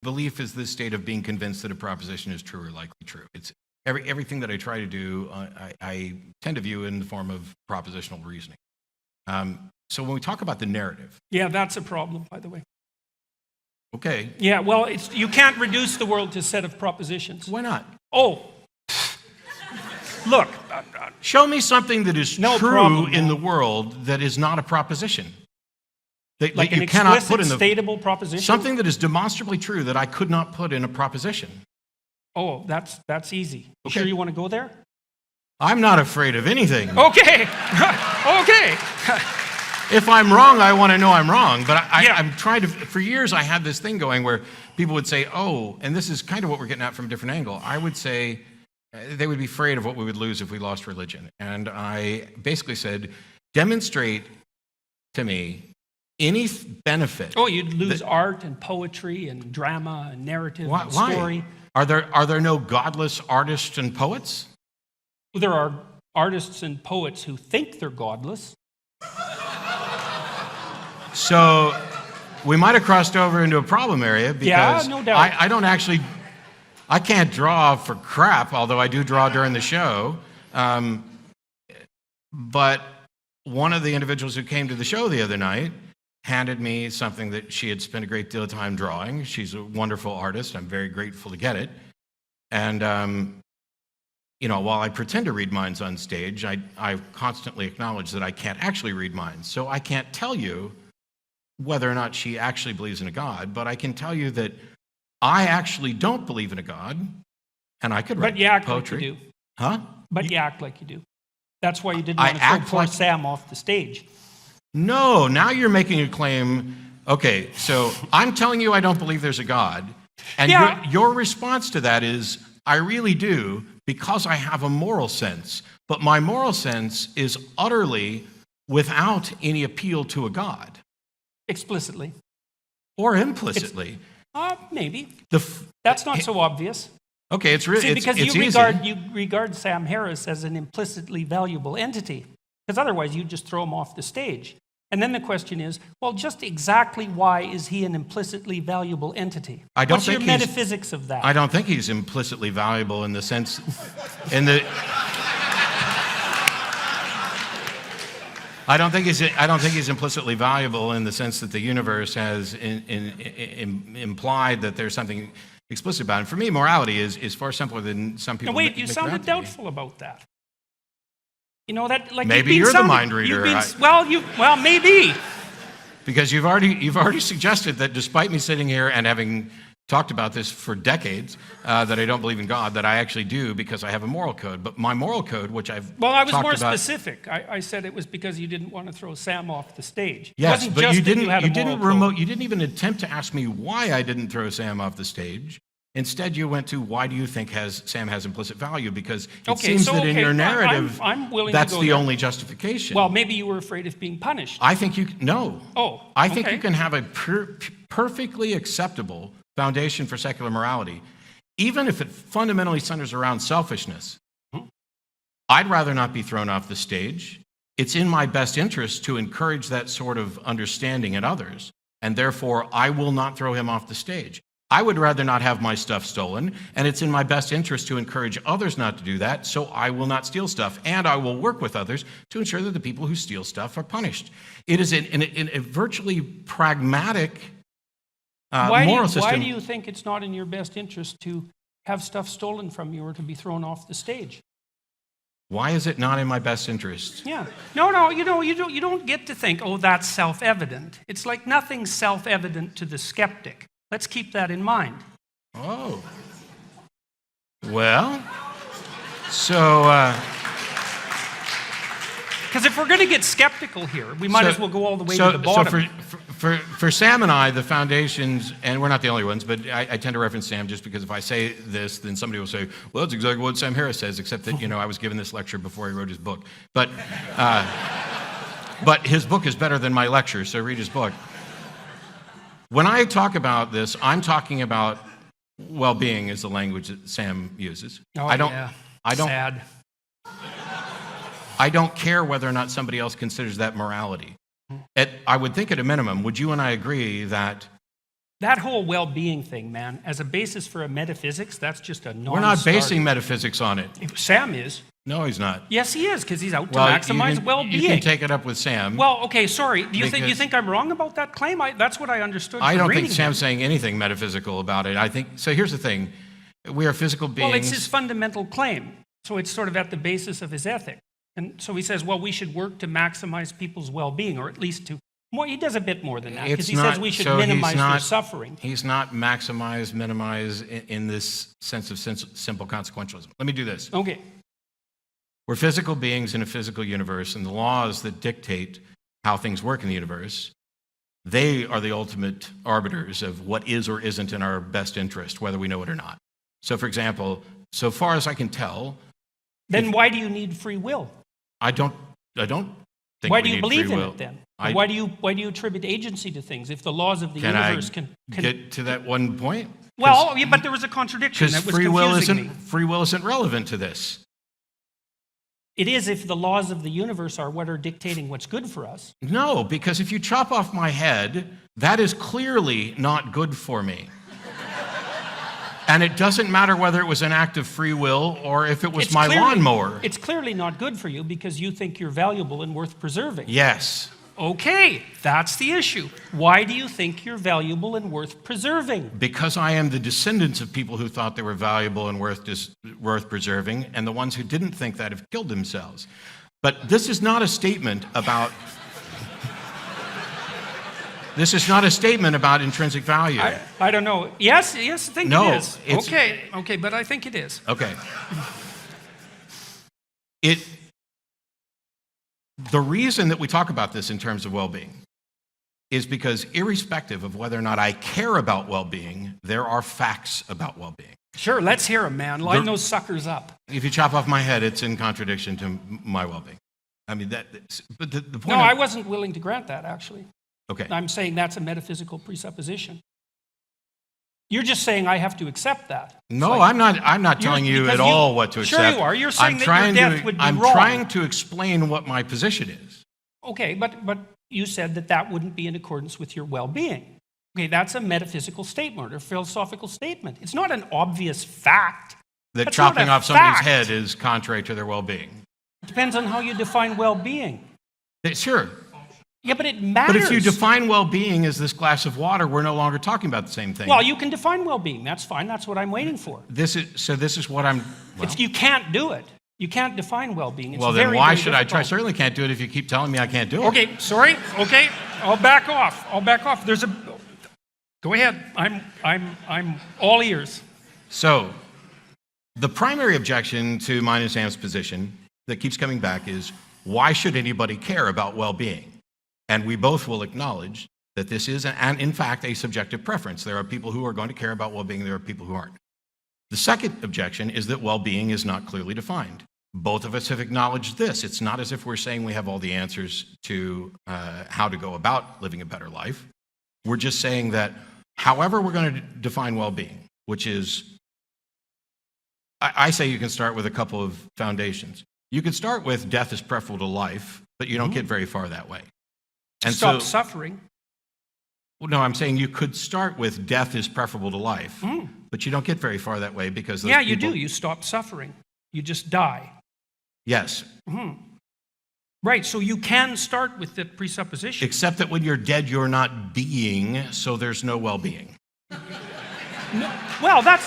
belief is this state of being convinced that a proposition is true or likely true. It's everything that I try to do, I tend to view in the form of propositional reasoning. So when we talk about the narrative. Yeah, that's a problem, by the way. Okay. Yeah, well, you can't reduce the world to a set of propositions. Why not? Oh. Look. Show me something that is no true problem, in the world that is not a proposition. That like you an cannot explicit, put in the statable proposition? something that is demonstrably true that I could not put in a proposition. Oh, that's easy. Okay. Sure you want to go there? I'm not afraid of anything. Okay. Okay. If I'm wrong, I want to know I'm wrong. But Yeah. I'm trying to, for years I had this thing going where people would say, oh, and this is kind of what we're getting at from a different angle. I would say they would be afraid of what we would lose if we lost religion. And I basically said, demonstrate to me any benefit. Oh, you'd lose art and poetry and drama and narrative and Why? story. Are there no godless artists and poets? Well, there are artists and poets who think they're godless. So we might have crossed over into a problem area because no doubt. I can't draw for crap, although I do draw during the show. But one of the individuals who came to the show the other night handed me something that she had spent a great deal of time drawing. She's a wonderful artist. I'm very grateful to get it. And, while I pretend to read minds on stage, I constantly acknowledge that I can't actually read minds. So I can't tell you whether or not she actually believes in a God, but I can tell you that I actually don't believe in a God, and I could write But you act poetry. like you do. Huh? But you act like you do. That's why you didn't I want to act throw poor like- Sam off the stage. No, now you're making a claim. Okay, so I'm telling you I don't believe there's a God, and Yeah. your response to that is, I really do, because I have a moral sense. But my moral sense is utterly without any appeal to a God. Explicitly. Or implicitly. Maybe. The f- That's not so obvious. Okay, it's really See, because it's you easy. regard Sam Harris as an implicitly valuable entity. Because otherwise you just throw him off the stage. And then the question is, well, just exactly why is he an implicitly valuable entity? What's your metaphysics of that? I don't think he's implicitly valuable in the sense, I don't think he's implicitly valuable in the sense that the universe has implied that there's something explicit about it. And for me, morality is far simpler than some people. Now, wait, you make it sounded out to be. doubtful about that. You know that, like Maybe you're the mind reader. Well, maybe. Because you've already suggested that despite me sitting here and having talked about this for decades, that I don't believe in God, that I actually do because I have a moral code. But my moral code, which I've I was talked more about, specific. I said it was because you didn't want to throw Sam off the stage. Yes, it wasn't but just you that didn't. had a You didn't moral code. You didn't even attempt to ask me why I didn't throw Sam off the stage. Instead, you went to why do you think Sam has implicit value? Because it seems that in your narrative, I'm willing that's to go the there. only justification. Well, maybe you were afraid of being punished. I think no. Oh, I think okay. you can have a perfectly acceptable foundation for secular morality, even if it fundamentally centers around selfishness. I'd rather not be thrown off the stage. It's in my best interest to encourage that sort of understanding in others, and therefore I will not throw him off the stage. I would rather not have my stuff stolen, and it's in my best interest to encourage others not to do that, so I will not steal stuff, and I will work with others to ensure that the people who steal stuff are punished. It is in a virtually pragmatic moral system. Why do you think it's not in your best interest to have stuff stolen from you or to be thrown off the stage? Why is it not in my best interest? Yeah. No, you don't get to think, oh, that's self-evident. It's like nothing's self-evident to the skeptic. Let's keep that in mind. Oh. Well, so... Because if we're going to get skeptical here, we might as well go all the way to the bottom. So for Sam and I, the foundations, and we're not the only ones, but I tend to reference Sam just because if I say this, then somebody will say, well, that's exactly what Sam Harris says, except that, I was given this lecture before he wrote his book. But his book is better than my lecture, so read his book. When I talk about this, I'm talking about well-being is the language that Sam uses. Oh, sad. I don't care whether or not somebody else considers that morality. I would think at a minimum, would you and I agree that That whole well-being thing, man, as a basis for a metaphysics, that's just a non-starter. We're not basing metaphysics on it. Sam is. No, he's not. Yes, he is, because he's out to Well, maximize well-being. You can take it up with Sam. Well, okay, sorry. Do you think I'm wrong about that claim? That's what I understood. I from don't think reading Sam's him. saying anything metaphysical about it. I think so. Here's the thing: we are physical beings. Well, it's his fundamental claim, so it's sort of at the basis of his ethic. And so he says, well, we should work to maximize people's well-being, or at least to. Well, he does a bit more than that, because he says we should minimize their suffering. He's not maximize, minimize in this sense of simple consequentialism. Let me do this. Okay. We're physical beings in a physical universe, and the laws that dictate how things work in the universe, they are the ultimate arbiters of what is or isn't in our best interest, whether we know it or not. So, for example, so far as I can tell... Then why do you need free will? I don't think Why we do you need believe free in will. it then? Why do you attribute agency to things if the laws of the universe can get to that one point? Well, yeah, but there was a contradiction that was confusing me. Free will isn't relevant to this. It is if the laws of the universe are what are dictating what's good for us. No, because if you chop off my head, that is clearly not good for me. And it doesn't matter whether it was an act of free will or if it was my lawnmower. It's clearly not good for you because you think you're valuable and worth preserving. Yes. Okay, that's the issue. Why do you think you're valuable and worth preserving? Because I am the descendants of people who thought they were valuable and worth preserving, and the ones who didn't think that have killed themselves. But this is not a statement about... This is not a statement about intrinsic value. I don't know. Yes, I think it is. Okay, but I think it is. Okay. The reason that we talk about this in terms of well-being is because irrespective of whether or not I care about well-being, there are facts about well-being. Sure, let's hear them, man. Line those suckers up. If you chop off my head, it's in contradiction to my well-being. I mean, but the point... No, I wasn't willing to grant that, actually. Okay. I'm saying that's a metaphysical presupposition. You're just saying I have to accept that. No, I'm not telling you at all what to accept. Sure you are. You're saying that your death would be wrong. I'm trying to explain what my position is. Okay, but you said that wouldn't be in accordance with your well-being. Okay, that's a metaphysical statement or philosophical statement. It's not an obvious fact. That chopping off somebody's head is contrary to their well-being. It depends on how you define well-being. Sure. Yeah, but it matters. But if you define well-being as this glass of water, we're no longer talking about the same thing. Well, you can define well-being. That's fine. That's what I'm waiting for. This is what I'm... Well, you can't do it. You can't define well-being. It's well, then very, why very should I difficult. try? I certainly can't do it if you keep telling me I can't do it. Okay, sorry. Okay, I'll back off. There's a... Go ahead. I'm all ears. So, the primary objection to mine and Sam's position that keeps coming back is, why should anybody care about well-being? And we both will acknowledge that this is, in fact, a subjective preference. There are people who are going to care about well-being, there are people who aren't. The second objection is that well-being is not clearly defined. Both of us have acknowledged this. It's not as if we're saying we have all the answers to how to go about living a better life. We're just saying that however we're going to define well-being, which is, I say you can start with a couple of foundations. You can start with death is preferable to life, but you don't get very far that way. And Stop suffering. Well, no, I'm saying you could start with death is preferable to life, but you don't get very far that way because those you do. You stop suffering. You just die. Yes. Right, so you can start with the presupposition. Except that when you're dead, you're not being, so there's no well-being. No, well, that's...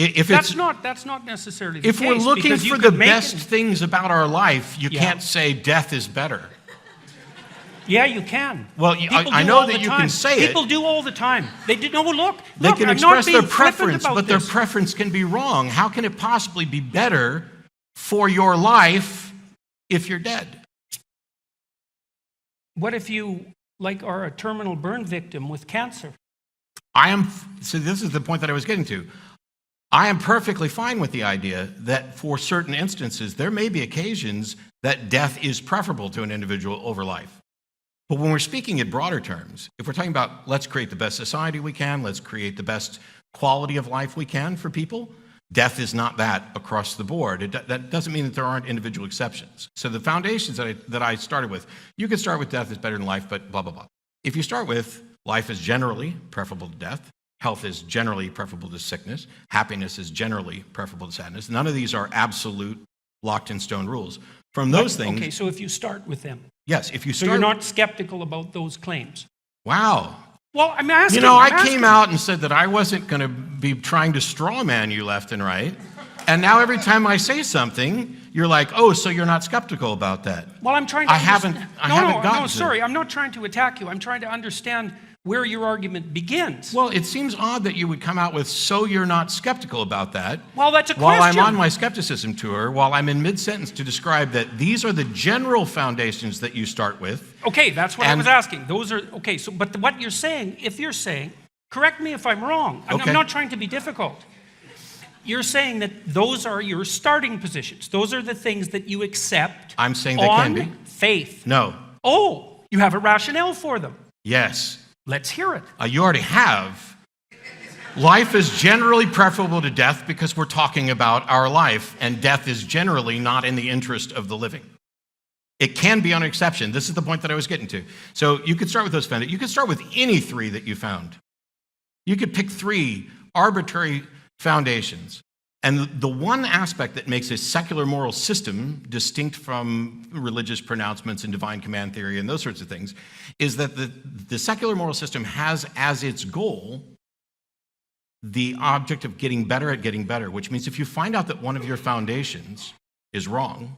That's not necessarily the case. If we're looking for the best things about our life, you can't say death is better. Yeah, you can. Well, I know that you can say it. People do all the time. They do. No, look. They can express their preference, but their this. preference can be wrong. How can it possibly be better for your life if you're dead? What if you, are a terminal burn victim with cancer? So this is the point that I was getting to. I am perfectly fine with the idea that for certain instances, there may be occasions that death is preferable to an individual over life. But when we're speaking in broader terms, if we're talking about let's create the best society we can, let's create the best quality of life we can for people, Death is not that across the board. That doesn't mean that there aren't individual exceptions. So the foundations that I started with, you could start with death is better than life, but blah, blah, blah. If you start with life is generally preferable to death, health is generally preferable to sickness, happiness is generally preferable to sadness, none of these are absolute locked in stone rules. From those things... Okay, so if you start with them. Yes, if you start... So you're not skeptical about those claims? Wow. Well, I'm asking... I came out and said that I wasn't going to be trying to straw man you left and right. And now every time I say something, you're like, oh, so you're not skeptical about that. Well, I'm trying to... I haven't gotten to... sorry, I'm not trying to attack you. I'm trying to understand where your argument begins. Well, it seems odd that you would come out with, so you're not skeptical about that. Well, that's a while question. I'm on my skepticism tour, while I'm in mid-sentence to describe that these are the general foundations that you start with. Okay, that's what I was asking. Those are... Okay, so, but what you're saying, if you're saying, correct me if I'm wrong. I'm not trying to be difficult. You're saying that those are your starting positions. Those are the things that you accept. I'm saying they can be. Faith. No. Oh, you have a rationale for them. Yes. Let's hear it. You already have. Life is generally preferable to death because we're talking about our life, and death is generally not in the interest of the living. It can be an exception. This is the point that I was getting to. So you could start with those foundations. You could start with any three that you found. You could pick three arbitrary foundations. And the one aspect that makes a secular moral system distinct from religious pronouncements and divine command theory and those sorts of things is that the secular moral system has as its goal the object of getting better at getting better, which means if you find out that one of your foundations is wrong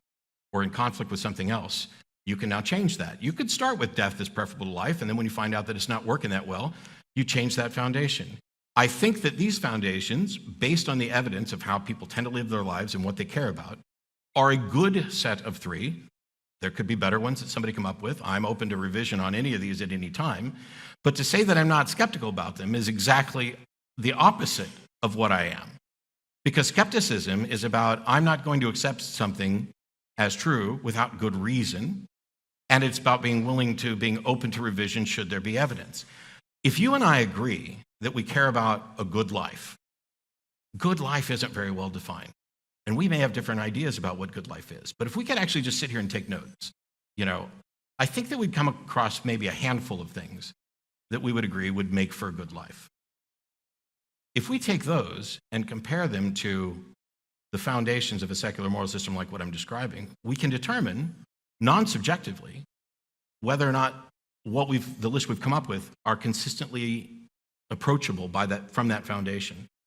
or in conflict with something else, you can now change that. You could start with death as preferable to life, and then when you find out that it's not working that well, you change that foundation. I think that these foundations, based on the evidence of how people tend to live their lives and what they care about, are a good set of three. There could be better ones that somebody come up with. I'm open to revision on any of these at any time. But to say that I'm not skeptical about them is exactly the opposite of what I am. Because skepticism is about, I'm not going to accept something as true without good reason, and it's about being open to revision should there be evidence. If you and I agree that we care about a good life isn't very well defined. And we may have different ideas about what good life is. But if we could actually just sit here and take notes, I think that we'd come across maybe a handful of things that we would agree would make for a good life. If we take those and compare them to the foundations of a secular moral system like what I'm describing, we can determine non-subjectively whether or not the list we've come up with are consistently approachable from that foundation.